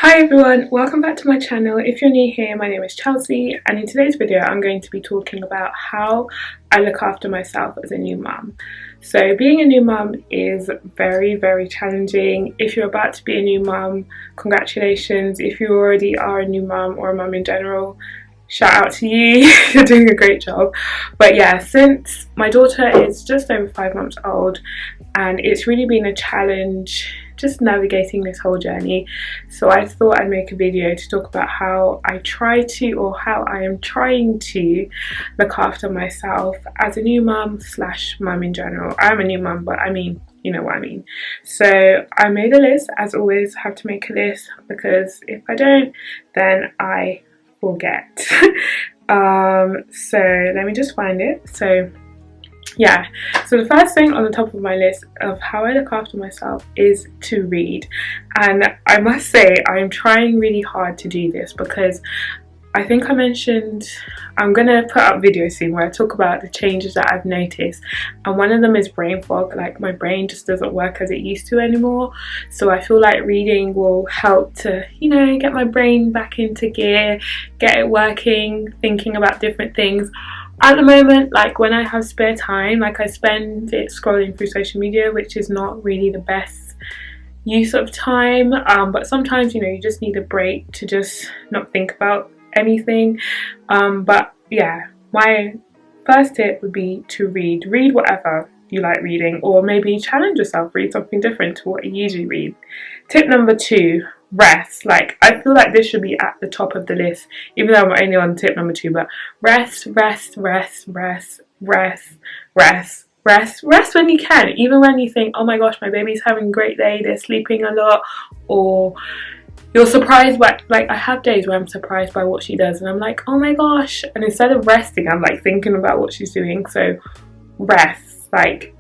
Hi everyone, welcome back to my channel. If you're new here, my name is Chelsea, and in today's video I'm going to be talking about how I look after myself as a new mum. So being a new mum is very challenging. If you're about to be a new mum, congratulations. If you already are a new mum or a mum in general, shout out to you. You're doing a great job. But yeah, since my daughter is just over 5 months old, and it's really been a challenge just navigating this whole journey, so I thought I'd make a video to talk about how I am trying to look after myself as a new mum slash mum in general. I'm a new mum, but I mean, you know what I mean. So I made a list. As always, have to make a list, because if I don't, then I forget. So let me just find it. So yeah, so the first thing on the top of my list of how I look after myself is to read. And I must say I'm trying really hard to do this, because I think I mentioned I'm gonna put up videos soon where I talk about the changes that I've noticed, and one of them is brain fog. Like, my brain just doesn't work as it used to anymore, so I feel like reading will help to, you know, get my brain back into gear, get it working, thinking about different things. At the moment, like when I have spare time, like I spend it scrolling through social media, which is not really the best use of time, but sometimes, you know, you just need a break to just not think about anything. But yeah, my first tip would be to read whatever you like reading, or maybe challenge yourself, read something different to what you usually read. Tip number 2, rest. Like, I feel like this should be at the top of the list, even though I'm only on tip number 2, but rest when you can, even when you think, oh my gosh, my baby's having a great day, they're sleeping a lot, or you're surprised by, like, I have days where I'm surprised by what she does and I'm like, oh my gosh, and instead of resting I'm like thinking about what she's doing. So rest, like,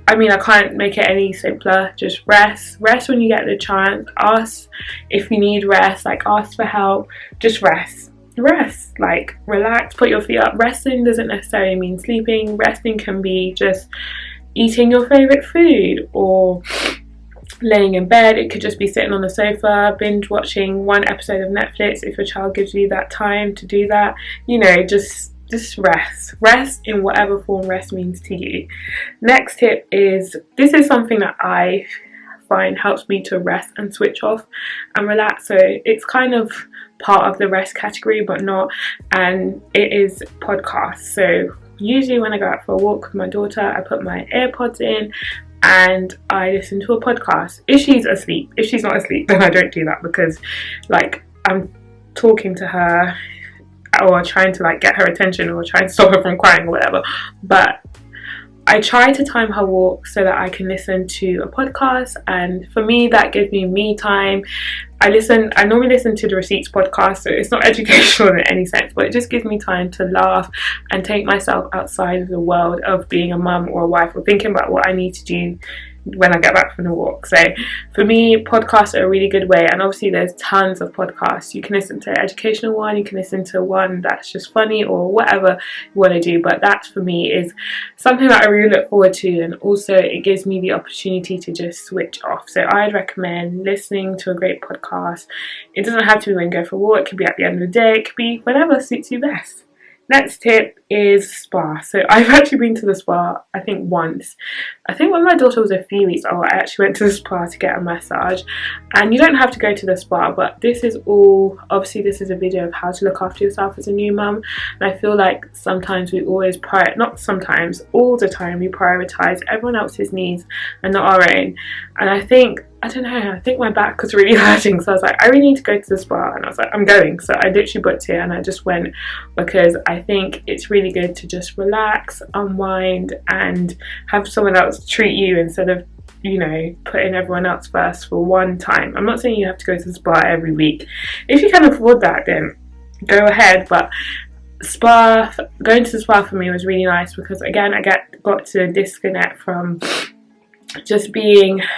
I mean, I can't make it any simpler. Just rest when you get the chance. Ask if you need rest, like ask for help. Just rest, like relax, put your feet up. Resting doesn't necessarily mean sleeping. Resting can be just eating your favorite food, or laying in bed. It could just be sitting on the sofa binge watching one episode of Netflix if your child gives you that time to do that. You know, just rest in whatever form rest means to you. Next tip is, this is something that I find helps me to rest and switch off and relax, so it's kind of part of the rest category but not, and it is podcasts. So usually when I go out for a walk with my daughter, I put my AirPods in and I listen to a podcast. If she's asleep. If she's not asleep, then I don't do that, because like I'm talking to her or trying to like get her attention or trying to stop her from crying or whatever. But I try to time her walk so that I can listen to a podcast, and for me that gives me time. I normally listen to the Receipts podcast, so it's not educational in any sense, but it just gives me time to laugh and take myself outside of the world of being a mum or a wife, or thinking about what I need to do when I get back from the walk. So for me, podcasts are a really good way, and obviously there's tons of podcasts. You can listen to an educational one, you can listen to one that's just funny, or whatever you want to do, but that for me is something that I really look forward to, and also it gives me the opportunity to just switch off. So I'd recommend listening to a great podcast. It doesn't have to be when you go for a walk, it could be at the end of the day, it could be whatever suits you best. Next tip is spa. So I've actually been to the spa, I think once. I think when my daughter was a few weeks old, I actually went to the spa to get a massage. And you don't have to go to the spa, but this is all, obviously this is a video of how to look after yourself as a new mum. And I feel like sometimes we always not sometimes, all the time we prioritise everyone else's needs and not our own. And I think my back was really hurting, so I was like, I really need to go to the spa, and I was like, I'm going. So I literally booked it and I just went, because I think it's really good to just relax, unwind, and have someone else treat you instead of, you know, putting everyone else first for one time. I'm not saying you have to go to the spa every week. If you can afford that, then go ahead, but going to the spa for me was really nice, because again I got to disconnect from just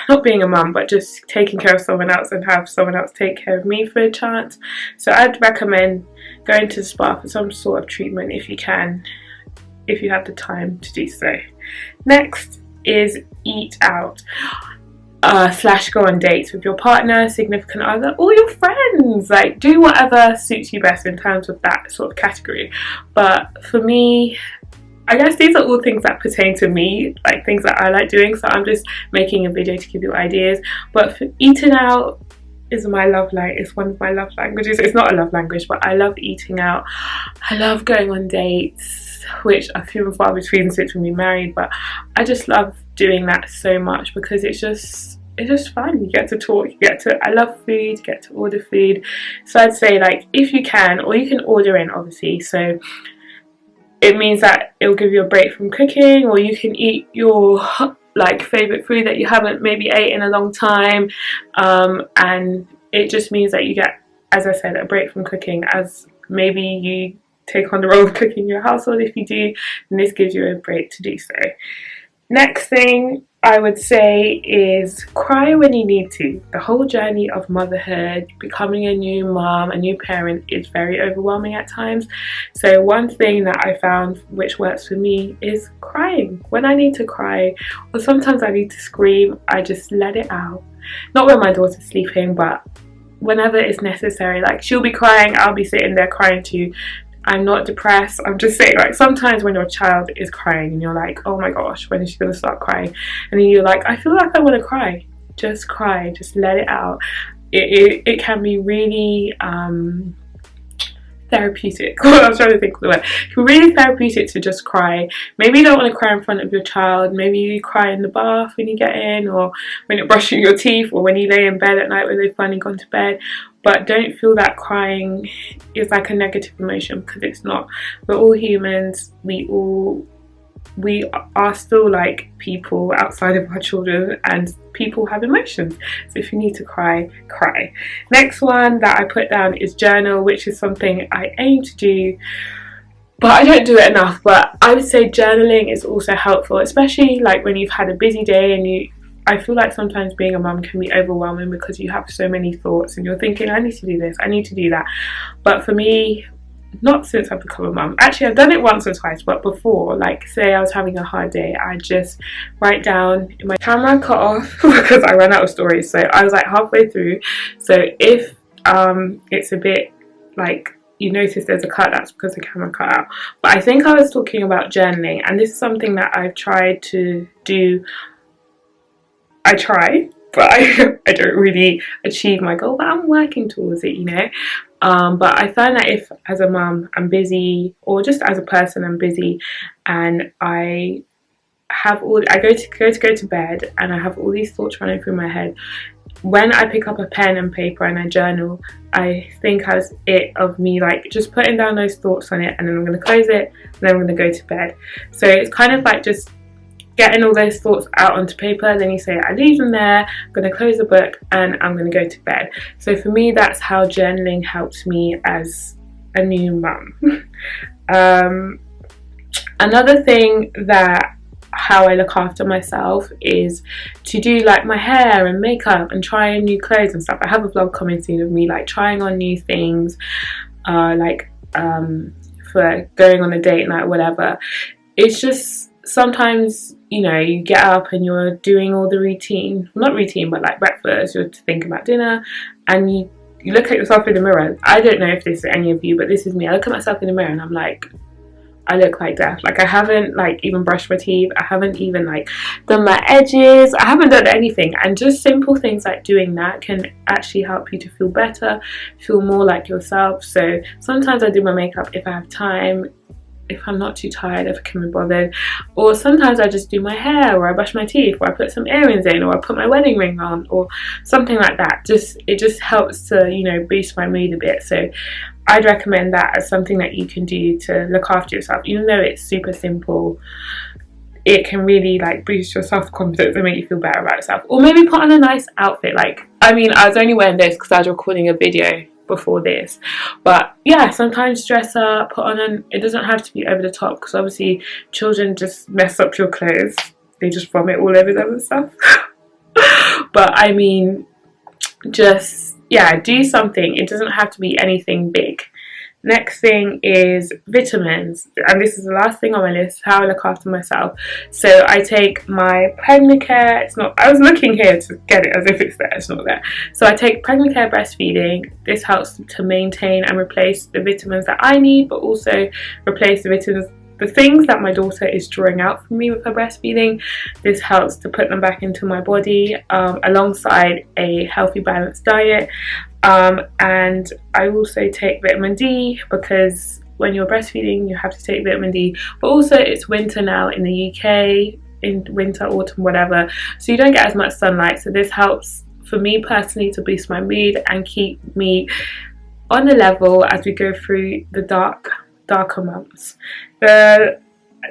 not being a mum, but just taking care of someone else and have someone else take care of me for a chance. So I'd recommend going to the spa for some sort of treatment if you can, if you have the time to do so. Next is eat out. slash go on dates with your partner, significant other, or your friends. Like, do whatever suits you best in terms of that sort of category. But for me, I guess these are all things that pertain to me, like things that I like doing, so I'm just making a video to give you ideas. But for eating out is my love language. It's one of my love languages. It's not a love language, but I love eating out. I love going on dates, which are few and far between since we've been married, but I just love doing that so much because it's just fun. You get to talk, I love food, you get to order food. So I'd say, like, if you can, or you can order in, obviously, so it means that it'll give you a break from cooking, or you can eat your like favorite food that you haven't maybe ate in a long time, and it just means that you get, as I said, a break from cooking, as maybe you take on the role of cooking your household. If you do, then this gives you a break to do so. Next thing I would say is cry when you need to. The whole journey of motherhood, becoming a new mom, a new parent, is very overwhelming at times. So one thing that I found which works for me is crying. When I need to cry, or sometimes I need to scream, I just let it out. Not when my daughter's sleeping, but whenever it's necessary. Like, she'll be crying, I'll be sitting there crying too. I'm not depressed. I'm just saying, like, sometimes when your child is crying and you're like, oh my gosh, when is she gonna start crying? And then you're like, I feel like I want to cry. Just cry, just let it out. It can be really therapeutic. I was trying to think of the word. It can be really therapeutic to just cry. Maybe you don't want to cry in front of your child. Maybe you cry in the bath when you get in, or when you're brushing your teeth, or when you lay in bed at night when they've finally gone to bed. But don't feel that crying is like a negative emotion, because it's not. We're all humans. We are still like people outside of our children, and people have emotions. So if you need to cry, cry. Next one that I put down is journal, which is something I aim to do, but I don't do it enough. But I would say journaling is also helpful, especially like when you've had a busy day and I feel like sometimes being a mum can be overwhelming because you have so many thoughts and you're thinking, I need to do this, I need to do that. But for me, not since I've become a mum. Actually, I've done it once or twice, but before, like, say I was having a hard day, I just write down. My camera cut off because I ran out of stories, so I was like halfway through. So if it's a bit like you notice there's a cut, that's because the camera cut out. But I think I was talking about journaling, and this is something that I've tried to do. I try, but I don't really achieve my goal, but I'm working towards it, you know. But I find that if as a mum I'm busy, or just as a person I'm busy, and I go to bed and I have all these thoughts running through my head, when I pick up a pen and paper and I journal, I think as it of me like just putting down those thoughts on it, and then I'm going to close it, and then I'm going to go to bed. So it's kind of like just getting all those thoughts out onto paper. Then you say, I leave them there, I'm going to close the book, and I'm going to go to bed. So for me, that's how journaling helps me as a new mum. Another thing that how I look after myself is to do like my hair and makeup and trying new clothes and stuff. I have a vlog coming soon of me like trying on new things, for going on a date night or whatever. It's just sometimes, you know, you get up and you're doing all the routine, not routine, but like breakfast, you're thinking about dinner, and you look at yourself in the mirror. I don't know if this is any of you, but this is me. I look at myself in the mirror and I'm like, I look like death. Like, I haven't like even brushed my teeth, I haven't even like done my edges, I haven't done anything. And just simple things like doing that can actually help you to feel better, feel more like yourself. So sometimes I do my makeup if I have time, if I'm not too tired, if I can be bothered. Or sometimes I just do my hair, or I brush my teeth, or I put some earrings in, or I put my wedding ring on, or something like that. It just helps to, you know, boost my mood a bit. So I'd recommend that as something that you can do to look after yourself. Even though it's super simple, it can really like boost your self-confidence and make you feel better about yourself. Or maybe put on a nice outfit. Like, I mean, I was only wearing this because I was recording a video before this, but yeah, sometimes dress up, put on it doesn't have to be over the top, because obviously children just mess up your clothes, they just vomit all over them and stuff. But I mean, just, yeah, do something. It doesn't have to be anything big. Next thing is vitamins, and this is the last thing on my list, how I look after myself. So I take my pregnant care, it's not, I was looking here to get it as if it's there, it's not there. So I take pregnant care breastfeeding. This helps to maintain and replace the vitamins that I need, but also replace the vitamins, the things that my daughter is drawing out from me with her breastfeeding. This helps to put them back into my body, alongside a healthy balanced diet. And I also take vitamin D, because when you're breastfeeding you have to take vitamin D, but also it's winter now in the UK, in winter, autumn, whatever, so you don't get as much sunlight, so this helps for me personally to boost my mood and keep me on a level as we go through the darker months. The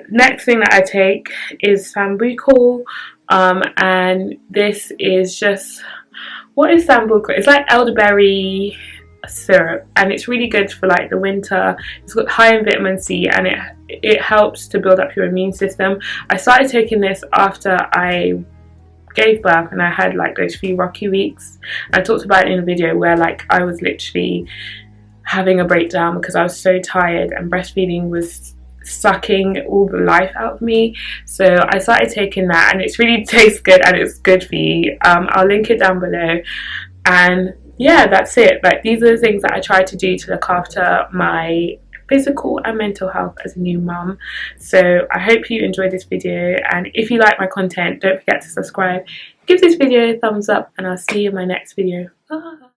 next thing that I take is sambucol, and this is just, what is sambucol? It's like elderberry syrup, and it's really good for like the winter. It's got high in vitamin C, and it helps to build up your immune system. I started taking this after I gave birth, and I had like those few rocky weeks. I talked about it in a video where like I was literally having a breakdown because I was so tired and breastfeeding was sucking all the life out of me. So I started taking that, and it's really tastes good and it's good for you. I'll link it down below. And yeah, that's it. Like, these are the things that I try to do to look after my physical and mental health as a new mum. So I hope you enjoyed this video, and if you like my content, don't forget to subscribe, give this video a thumbs up, and I'll see you in my next video. Bye.